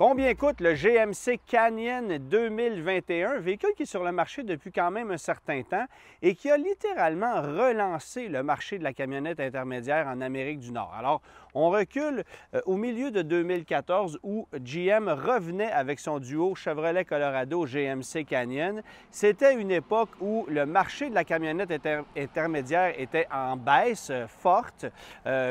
Combien coûte le GMC Canyon 2021, véhicule qui est sur le marché depuis quand même un certain temps et qui a littéralement relancé le marché de la camionnette intermédiaire en Amérique du Nord. Alors, on recule au milieu de 2014 où GM revenait avec son duo Chevrolet Colorado GMC Canyon. C'était une époque où le marché de la camionnette intermédiaire était en baisse forte.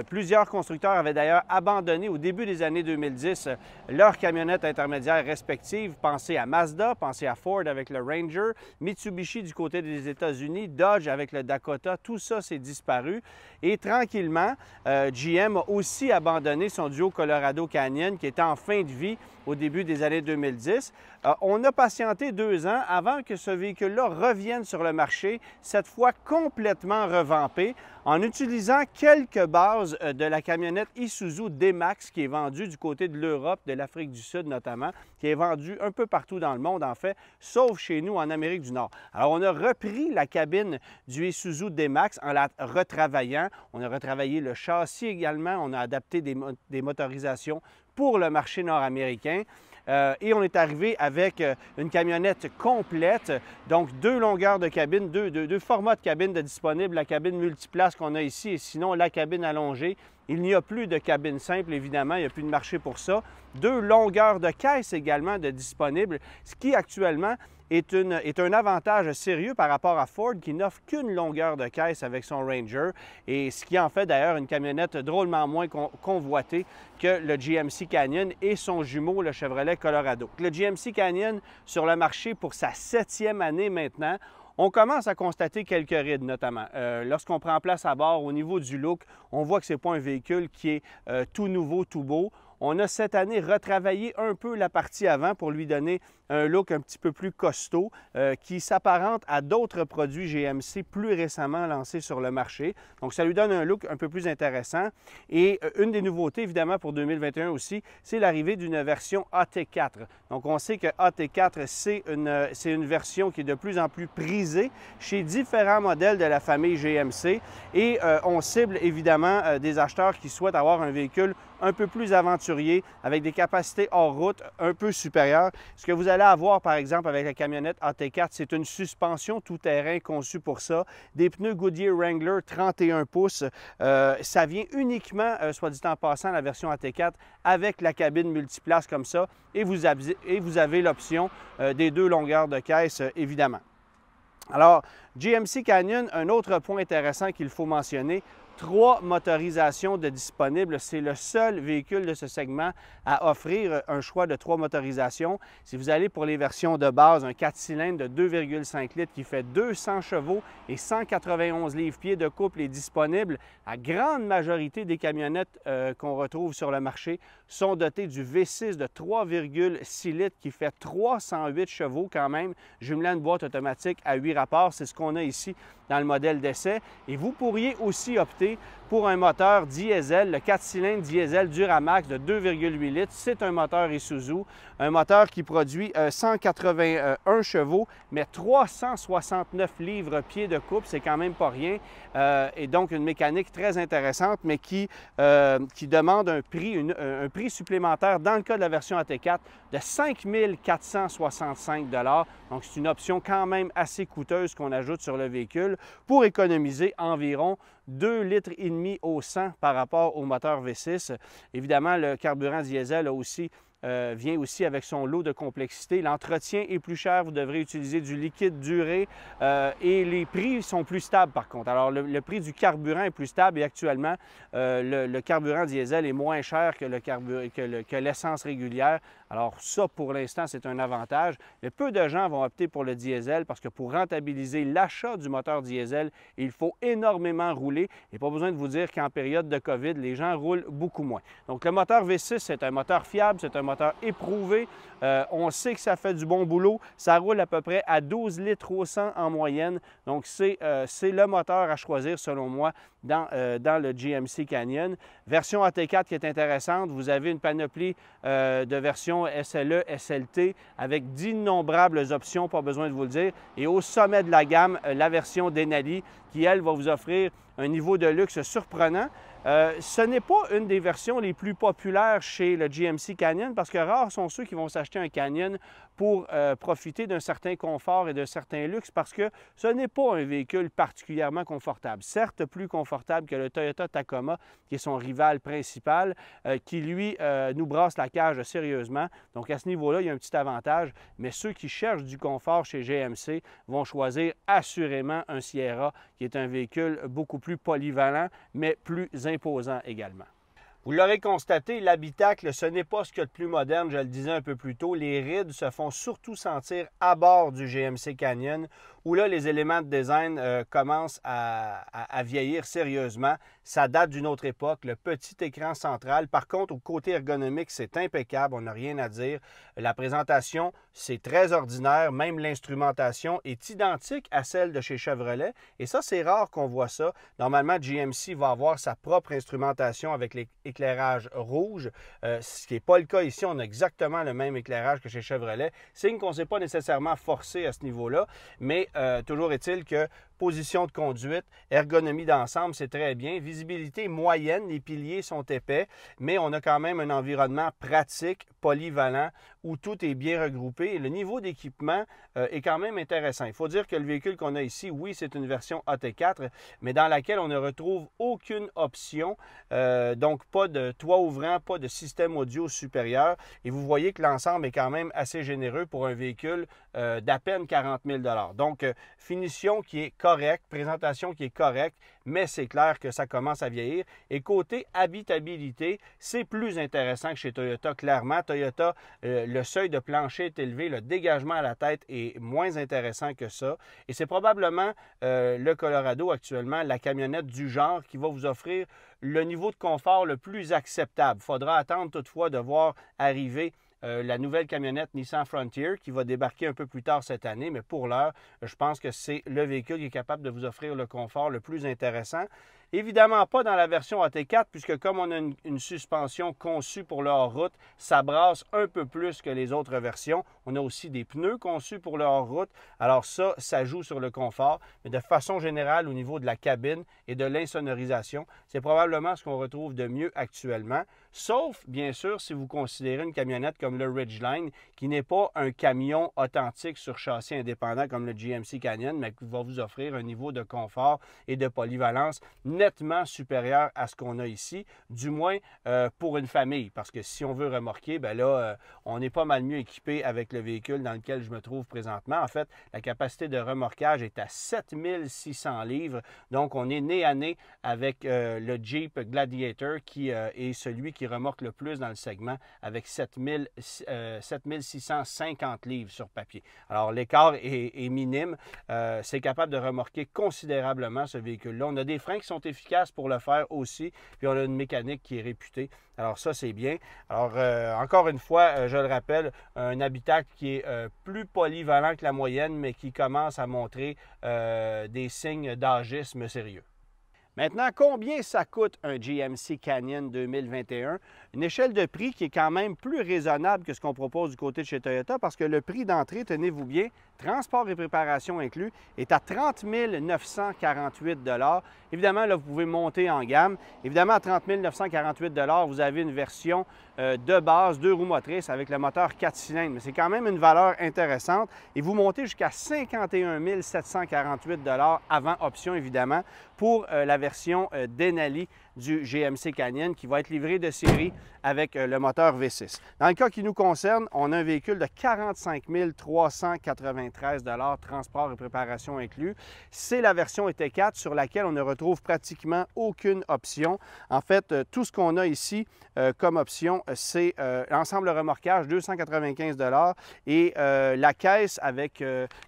Plusieurs constructeurs avaient d'ailleurs abandonné au début des années 2010 leurs camionnettes intermédiaires respectives. Pensez à Mazda, pensez à Ford avec le Ranger, Mitsubishi du côté des États-Unis, Dodge avec le Dakota, tout ça s'est disparu. Et tranquillement, GM a aussi abandonné son duo Colorado Canyon qui était en fin de vie au début des années 2010. On a patienté 2 ans avant que ce véhicule-là revienne sur le marché, cette fois complètement revampé, en utilisant quelques bases de la camionnette Isuzu D-Max qui est vendue du côté de l'Europe, de l'Afrique du Sud notamment, qui est vendue un peu partout dans le monde en fait, sauf chez nous en Amérique du Nord. Alors on a repris la cabine du Isuzu D-Max en la retravaillant. On a retravaillé le châssis également, on a adapté des motorisations pour le marché nord-américain. Et on est arrivé avec une camionnette complète, donc 2 longueurs de cabine, deux formats de cabine disponibles, la cabine multiplace qu'on a ici et sinon la cabine allongée. Il n'y a plus de cabine simple, évidemment, il n'y a plus de marché pour ça. 2 longueurs de caisse également disponibles, ce qui actuellement est un avantage sérieux par rapport à Ford qui n'offre qu'une longueur de caisse avec son Ranger et ce qui en fait d'ailleurs une camionnette drôlement moins convoitée que le GMC Canyon et son jumeau, le Chevrolet Colorado. Le GMC Canyon sur le marché pour sa 7e année maintenant. On commence à constater quelques rides, notamment. Lorsqu'on prend place à bord, au niveau du look, on voit que ce n'est pas un véhicule qui est tout nouveau, tout beau. On a cette année retravaillé un peu la partie avant pour lui donner un look un petit peu plus costaud qui s'apparente à d'autres produits GMC plus récemment lancés sur le marché. Donc, ça lui donne un look un peu plus intéressant. Et une des nouveautés, évidemment, pour 2021 aussi, c'est l'arrivée d'une version AT4. Donc, on sait que AT4, c'est une version qui est de plus en plus prisée chez différents modèles de la famille GMC. Et on cible, évidemment, des acheteurs qui souhaitent avoir un véhicule un peu plus aventurier, avec des capacités hors route un peu supérieures. Ce que vous allez avoir, par exemple, avec la camionnette AT4, c'est une suspension tout-terrain conçue pour ça, des pneus Goodyear Wrangler 31 pouces. Ça vient uniquement, soit dit en passant, la version AT4 avec la cabine multiplace comme ça, et vous avez l'option des 2 longueurs de caisse, évidemment. Alors, GMC Canyon, un autre point intéressant qu'il faut mentionner, 3 motorisations disponibles. C'est le seul véhicule de ce segment à offrir un choix de 3 motorisations. Si vous allez pour les versions de base, un 4 cylindres de 2,5 litres qui fait 200 chevaux et 191 livres-pieds de couple est disponible. La grande majorité des camionnettes qu'on retrouve sur le marché sont dotées du V6 de 3,6 litres qui fait 308 chevaux quand même, jumelant une boîte automatique à 8 rapports. C'est ce qu'on a ici dans le modèle d'essai. Et vous pourriez aussi opter pour un moteur diesel, le 4 cylindres diesel Duramax de 2,8 litres. C'est un moteur Isuzu, un moteur qui produit 181 chevaux, mais 369 livres-pieds de couple, c'est quand même pas rien. Et donc une mécanique très intéressante, mais qui demande un prix supplémentaire dans le cas de la version AT4 de 5 465 $. Donc c'est une option quand même assez coûteuse qu'on ajoute sur le véhicule pour économiser environ 2,5 litres au 100 par rapport au moteur V6. Évidemment, le carburant diesel vient aussi avec son lot de complexité. L'entretien est plus cher, vous devrez utiliser du liquide duré et les prix sont plus stables par contre. Alors, le prix du carburant est plus stable et actuellement, le carburant diesel est moins cher que l'essence régulière. Alors ça, pour l'instant, c'est un avantage. Mais peu de gens vont opter pour le diesel parce que pour rentabiliser l'achat du moteur diesel, il faut énormément rouler. Et pas besoin de vous dire qu'en période de COVID, les gens roulent beaucoup moins. Donc le moteur V6, c'est un moteur fiable, c'est un moteur éprouvé. On sait que ça fait du bon boulot. Ça roule à peu près à 12 litres au 100 en moyenne. Donc c'est le moteur à choisir selon moi dans le GMC Canyon. Version AT4 qui est intéressante. Vous avez une panoplie de versions SLE, SLT avec d'innombrables options, pas besoin de vous le dire. Et au sommet de la gamme, la version Denali qui, elle, va vous offrir un niveau de luxe surprenant. Ce n'est pas une des versions les plus populaires chez le GMC Canyon parce que rares sont ceux qui vont s'acheter un Canyon pour profiter d'un certain confort et d'un certain luxe parce que ce n'est pas un véhicule particulièrement confortable. Certes, plus confortable que le Toyota Tacoma, qui est son rival principal, qui lui nous brasse la cage sérieusement. Donc à ce niveau-là, il y a un petit avantage, mais ceux qui cherchent du confort chez GMC vont choisir assurément un Sierra, qui est un véhicule beaucoup plus polyvalent, mais plus imposant également. Vous l'aurez constaté, l'habitacle, ce n'est pas ce qu'il y a de plus moderne, je le disais un peu plus tôt. Les rides se font surtout sentir à bord du GMC Canyon, où là, les éléments de design commencent à vieillir sérieusement. Ça date d'une autre époque, le petit écran central. Par contre, au côté ergonomique, c'est impeccable, on n'a rien à dire. La présentation, c'est très ordinaire, même l'instrumentation est identique à celle de chez Chevrolet. Et ça, c'est rare qu'on voit ça. Normalement, GMC va avoir sa propre instrumentation avec l'éclairage rouge, ce qui n'est pas le cas ici. On a exactement le même éclairage que chez Chevrolet. Signe qu'on ne s'est pas nécessairement forcé à ce niveau-là, mais toujours est-il que position de conduite, ergonomie d'ensemble, c'est très bien. Visibilité moyenne, les piliers sont épais, mais on a quand même un environnement pratique, polyvalent, où tout est bien regroupé. Et le niveau d'équipement est quand même intéressant. Il faut dire que le véhicule qu'on a ici, oui, c'est une version AT4, mais dans laquelle on ne retrouve aucune option. Donc, pas de toit ouvrant, pas de système audio supérieur. Et vous voyez que l'ensemble est quand même assez généreux pour un véhicule d'à peine 40 000 $. Donc, finition qui est correcte, présentation qui est correcte, mais c'est clair que ça commence à vieillir. Et côté habitabilité, c'est plus intéressant que chez Toyota, clairement. Toyota, le seuil de plancher est élevé, le dégagement à la tête est moins intéressant que ça. Et c'est probablement le Colorado actuellement, la camionnette du genre qui va vous offrir le niveau de confort le plus acceptable. Il faudra attendre toutefois de voir arriver la nouvelle camionnette Nissan Frontier qui va débarquer un peu plus tard cette année, mais pour l'heure, je pense que c'est le véhicule qui est capable de vous offrir le confort le plus intéressant. Évidemment pas dans la version AT4, puisque comme on a une suspension conçue pour le hors-route, ça brasse un peu plus que les autres versions. On a aussi des pneus conçus pour le hors-route. Alors ça joue sur le confort. Mais de façon générale, au niveau de la cabine et de l'insonorisation, c'est probablement ce qu'on retrouve de mieux actuellement. Sauf, bien sûr, si vous considérez une camionnette comme le Ridgeline, qui n'est pas un camion authentique sur châssis indépendant comme le GMC Canyon, mais qui va vous offrir un niveau de confort et de polyvalence nettement supérieur à ce qu'on a ici, du moins pour une famille. Parce que si on veut remorquer, bien là, on est pas mal mieux équipé avec le véhicule dans lequel je me trouve présentement. En fait, la capacité de remorquage est à 7600 livres. Donc, on est nez à nez avec le Jeep Gladiator qui est celui qui remorque le plus dans le segment avec 7650 livres sur papier. Alors, l'écart est minime. C'est capable de remorquer considérablement ce véhicule-là. On a des freins qui sont efficaces pour le faire aussi, puis on a une mécanique qui est réputée. Alors ça, c'est bien. Alors, encore une fois, je le rappelle, un habitacle qui est plus polyvalent que la moyenne, mais qui commence à montrer des signes d'âgisme sérieux. Maintenant, combien ça coûte un GMC Canyon 2021? Une échelle de prix qui est quand même plus raisonnable que ce qu'on propose du côté de chez Toyota parce que le prix d'entrée, tenez-vous bien, transport et préparation inclus, est à 30 948 $. Évidemment, là, vous pouvez monter en gamme. Évidemment, à 30 948 $, vous avez une version de base, 2 roues motrices avec le moteur 4 cylindres. Mais c'est quand même une valeur intéressante. Et vous montez jusqu'à 51 748 $ avant option, évidemment, pour la version Denali du GMC Canyon qui va être livré de série avec le moteur V6. Dans le cas qui nous concerne, on a un véhicule de 45 393 $, transport et préparation inclus. C'est la version ET4 sur laquelle on ne retrouve pratiquement aucune option. En fait, tout ce qu'on a ici comme option, c'est l'ensemble remorquage, 295 $ et la caisse avec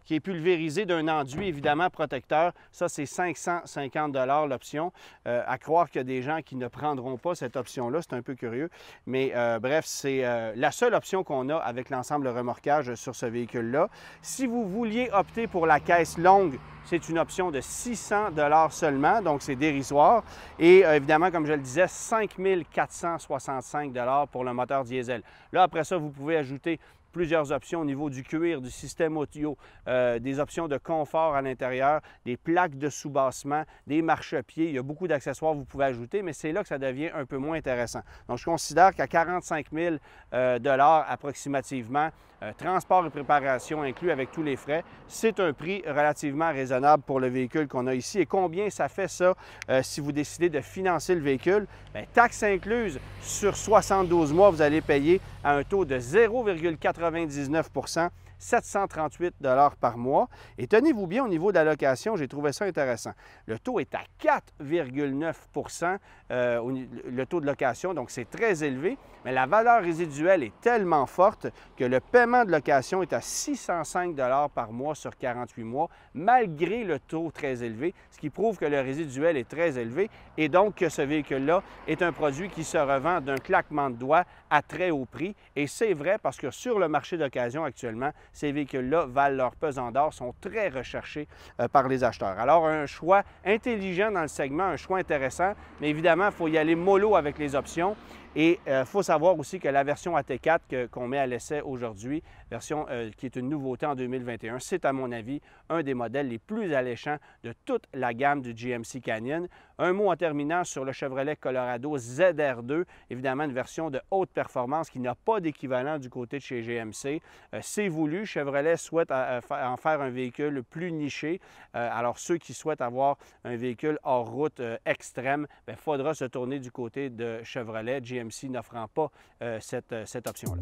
qui est pulvérisée d'un enduit évidemment protecteur. Ça, c'est 550 $ l'option. À croire qu'il y a des gens qui ne prendront pas cette option-là, c'est un peu curieux. Mais bref, c'est la seule option qu'on a avec l'ensemble remorquage sur ce véhicule-là. Si vous vouliez opter pour la caisse longue, c'est une option de 600 $ seulement, donc c'est dérisoire. Et évidemment, comme je le disais, 5 465 $ pour le moteur diesel. Là, après ça, vous pouvez ajouter plusieurs options au niveau du cuir, du système audio, des options de confort à l'intérieur, des plaques de soubassement, des marchepieds. Il y a beaucoup d'accessoires que vous pouvez ajouter, mais c'est là que ça devient un peu moins intéressant. Donc, je considère qu'à 45 000 approximativement, transport et préparation inclus avec tous les frais, c'est un prix relativement raisonnable pour le véhicule qu'on a ici. Et combien ça fait ça si vous décidez de financer le véhicule? Bien, taxes incluses sur 72 mois, vous allez payer à un taux de 0,99 738 $ par mois. Et tenez-vous bien au niveau de la location, j'ai trouvé ça intéressant. Le taux est à 4,9 le taux de location, donc c'est très élevé, mais la valeur résiduelle est tellement forte que le paiement de location est à 605 $ par mois sur 48 mois, malgré le taux très élevé, ce qui prouve que le résiduel est très élevé et donc que ce véhicule-là est un produit qui se revend d'un claquement de doigts à très haut prix. Et c'est vrai parce que sur le marché d'occasion actuellement, ces véhicules-là valent leur pesant d'or, sont très recherchés par les acheteurs. Alors, un choix intelligent dans le segment, un choix intéressant, mais évidemment, il faut y aller mollo avec les options. Et il faut savoir aussi que la version AT4 qu'on met à l'essai aujourd'hui, version qui est une nouveauté en 2021, c'est à mon avis un des modèles les plus alléchants de toute la gamme du GMC Canyon. Un mot en terminant sur le Chevrolet Colorado ZR2, évidemment une version de haute performance qui n'a pas d'équivalent du côté de chez GMC. C'est voulu, Chevrolet souhaite en faire un véhicule plus niché. Alors ceux qui souhaitent avoir un véhicule hors route extrême, il faudra se tourner du côté de Chevrolet. GMC n'offrant pas cette option-là.